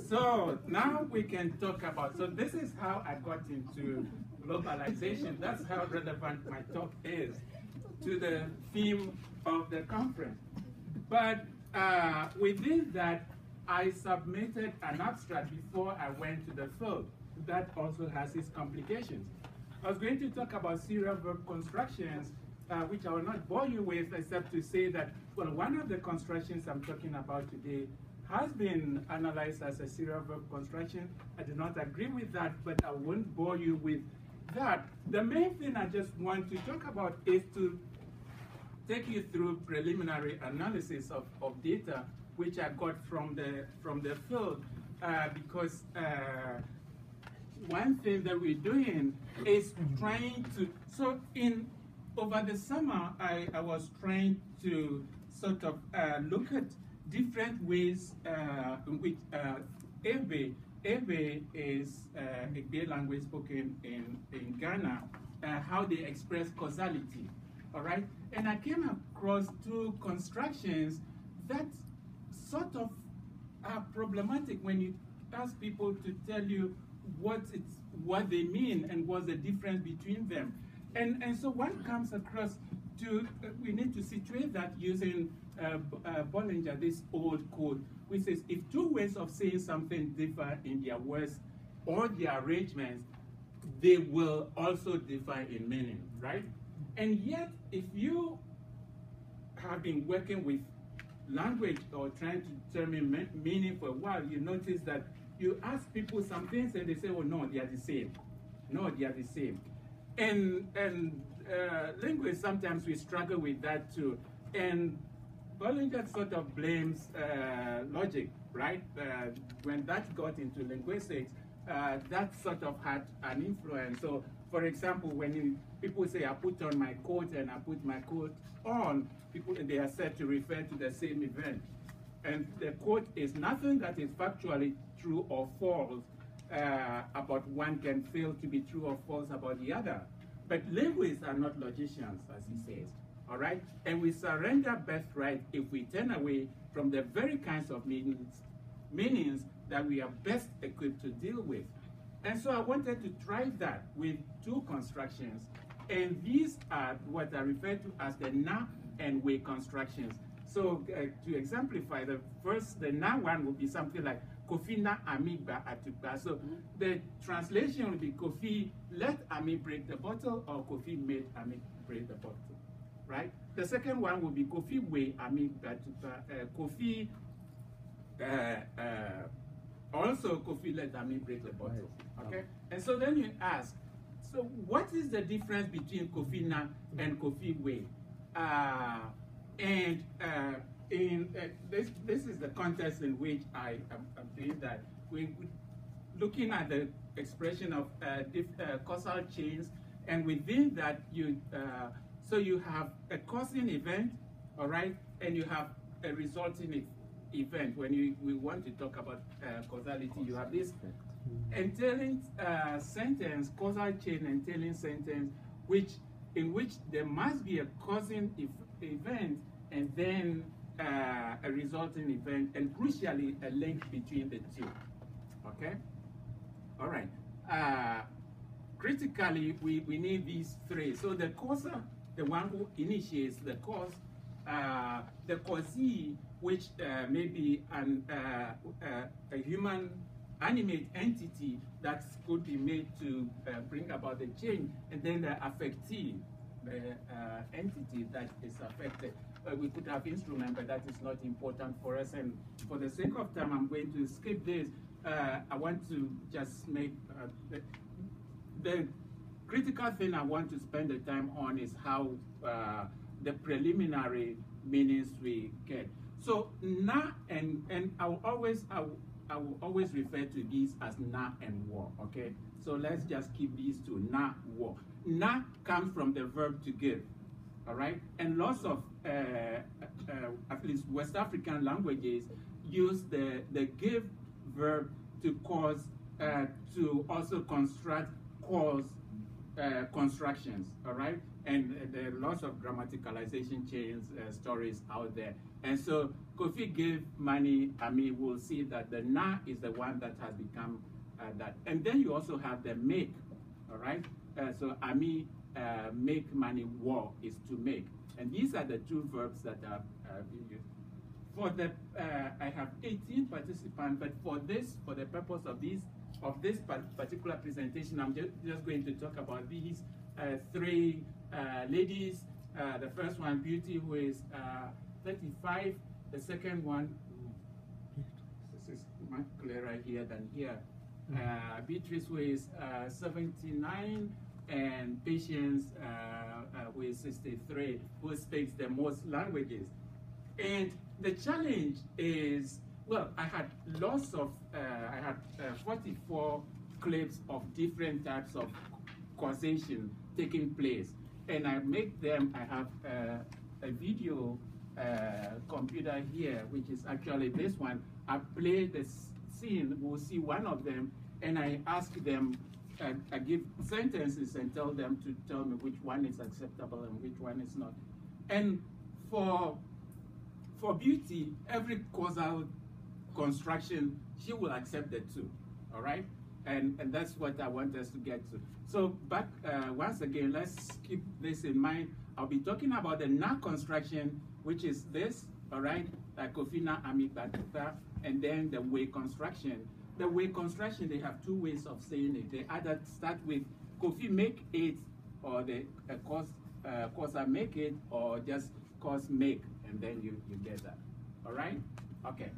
So now we can talk about, so this is how I got into globalization. That's how relevant my talk is to the theme of the conference. But within that, I submitted an abstract before I went to the field. That also has its complications. I was going to talk about serial verb constructions, which I will not bore you with, except to say that, well, one of the constructions I'm talking about today has been analyzed as a serial verb construction. I do not agree with that, but I won't bore you with that. The main thing I just want to talk about is to take you through preliminary analysis of data which I got from the field, because one thing that we're doing is trying to, so over the summer, I was trying to sort of look at different ways in which Ewe is a gay language spoken in Ghana, how they express causality, all right? And I came across two constructions that sort of are problematic when you ask people to tell you what they mean and what's the difference between them. And so one comes across to, we need to situate that using Bollinger, this old code, which says if two ways of saying something differ in their words or their arrangements, they will also differ in meaning, right? And yet, if you have been working with language or trying to determine meaning for a while, you notice that you ask people some things and they say, oh, no, they are the same. No, they are the same. And linguists, sometimes we struggle with that too. And Bollinger sort of blames logic, right? When that got into linguistics, that sort of had an influence. So, for example, when people say, I put on my coat and I put my coat on, they are said to refer to the same event. And the quote is nothing that is factually true or false about one can fail to be true or false about the other. But linguists are not logicians, as he says, all right? And we surrender birthright if we turn away from the very kinds of meanings that we are best equipped to deal with. And so I wanted to try that with two constructions. And these are what I refer to as the na and we constructions. So to exemplify, the na one would be something like Kofi na Ami ba atukpa. So the translation would be Kofi let Ami break the bottle, or Kofi made Ami break the bottle, right? The second one would be Kofi we Ami ba atukpa. Kofi also Kofi let Ami break the bottle, okay? And so then you ask, so what is the difference between Kofi na and Kofi we? This is the context in which I am doing that. We're looking at the expression of causal chains, and within that, so you have a causing event, all right, and you have a resulting event. When we want to talk about causality, you have this entailing sentence, causal chain entailing sentence, in which there must be a causing event and then a resulting event, and crucially a link between the two. Okay? All right. Critically, we need these three. So the causer, the one who initiates the cause, the causee, which may be a human animate entity that could be made to bring about the change, and then the affectee, the entity that is affected. We could have instrument, but that is not important for us. And for the sake of time, I'm going to skip this. I want to just make the critical thing I want to spend the time on is how the preliminary meanings we get. So na and I will always refer to these as na and wo. Okay. So let's just keep these two, na, wo. Na comes from the verb to give, all right? And lots of, at least West African languages, use the give verb to cause, to also construct cause constructions, all right? And there are lots of grammaticalization chains, stories out there. And so Kofi gave money. I mean, we'll see that the na is the one that has become that. And then you also have the make, all right? So Ami, make money, war is to make. And these are the two verbs that are being used. For the, I have 18 participants, but for the purpose of this particular presentation, I'm just going to talk about these three ladies. The first one, Beauty, who is 35. The second one, this is much clearer here than here. Beatrice, who is 79, and Patience, who is 63, who speaks the most languages. And the challenge is, well, I had lots of, I had 44 clips of different types of causation taking place. And I make them, I have a video computer here, which is actually this one. I play the scene, we'll see one of them, and I ask them, I give sentences and tell them to tell me which one is acceptable and which one is not. And for Beauty, every causal construction, she will accept the two, all right? And that's what I want us to get to. So back, once again, let's keep this in mind. I'll be talking about the na construction, which is this, all right? Kofi na Ami Batuta, and then the way construction. The way construction, they have two ways of saying it. They either start with Kofi make it, or the causa make it, or just cause make, and then you get that. All right? Okay.